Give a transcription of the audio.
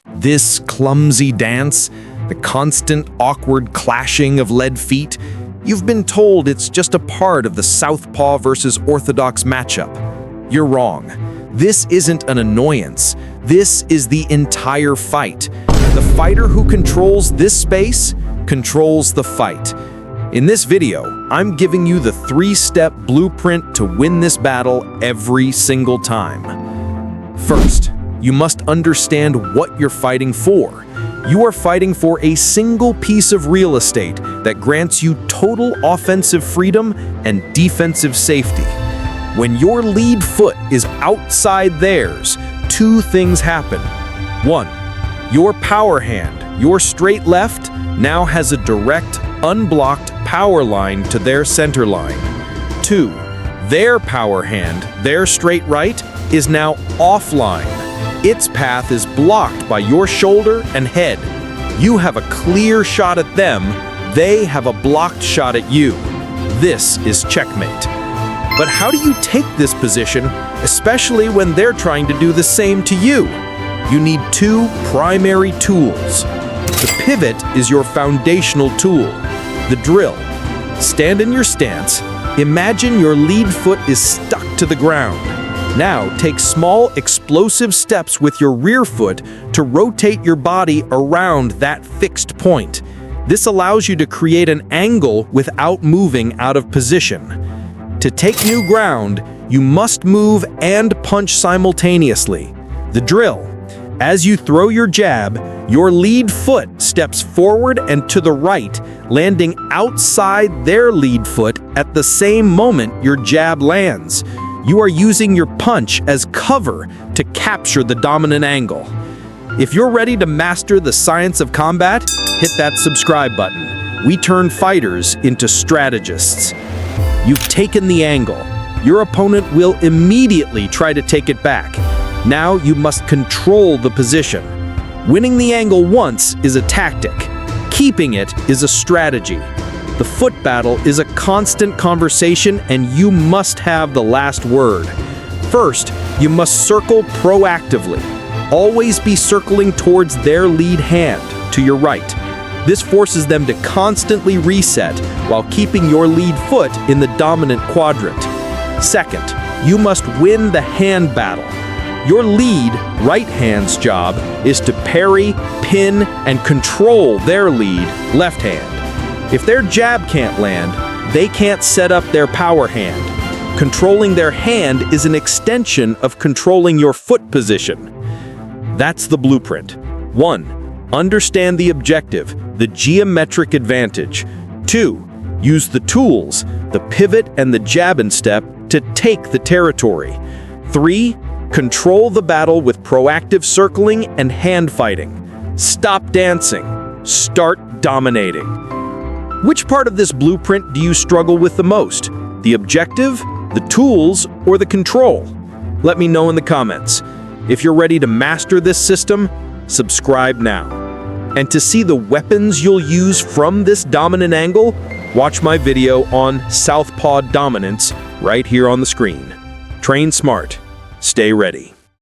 This clumsy dance, the constant awkward clashing of lead feet, you've been told it's just a part of the Southpaw versus Orthodox matchup. You're wrong. This isn't an annoyance. This is the entire fight. The fighter who controls this space controls the fight. In this video, I'm giving you the 3-step blueprint to win this battle every single time. First, you must understand what you're fighting for. You are fighting for a single piece of real estate that grants you total offensive freedom and defensive safety. When your lead foot is outside theirs, two things happen. 1. Your power hand, your straight left, now has a direct, unblocked power line to their center line. 2. Their power hand, their straight right, is now offline. Its path is blocked by your shoulder and head. You have a clear shot at them, they have a blocked shot at you. This is checkmate. But how do you take this position, especially when they're trying to do the same to you? You need two primary tools. The pivot is your foundational tool. The drill. Stand in your stance. Imagine your lead foot is stuck to the ground. Now take small explosive steps with your rear foot to rotate your body around that fixed point. This allows you to create an angle without moving out of position. To take new ground, you must move and punch simultaneously. The drill. As you throw your jab, your lead foot steps forward and to the right, landing outside their lead foot at the same moment your jab lands. You are using your punch as cover to capture the dominant angle. If you're ready to master the science of combat, hit that subscribe button. We turn fighters into strategists. You've taken the angle. Your opponent will immediately try to take it back. Now you must control the position. Winning the angle once is a tactic. Keeping it is a strategy. The foot battle is a constant conversation, and you must have the last word. First, you must circle proactively. Always be circling towards their lead hand, to your right. This forces them to constantly reset while keeping your lead foot in the dominant quadrant. Second, you must win the hand battle. Your lead, right hand's job is to parry, pin, and control their lead, left hand. If their jab can't land, they can't set up their power hand. Controlling their hand is an extension of controlling your foot position. That's the blueprint. 1. Understand the objective, the geometric advantage. 2. Use the tools, the pivot and the jab and step, to take the territory. 3. Control the battle with proactive circling and hand fighting. Stop dancing. Start dominating. Which part of this blueprint do you struggle with the most? The objective, the tools, or the control? Let me know in the comments. If you're ready to master this system, subscribe now. And to see the weapons you'll use from this dominant angle, watch my video on Southpaw dominance right here on the screen. Train smart. Stay ready.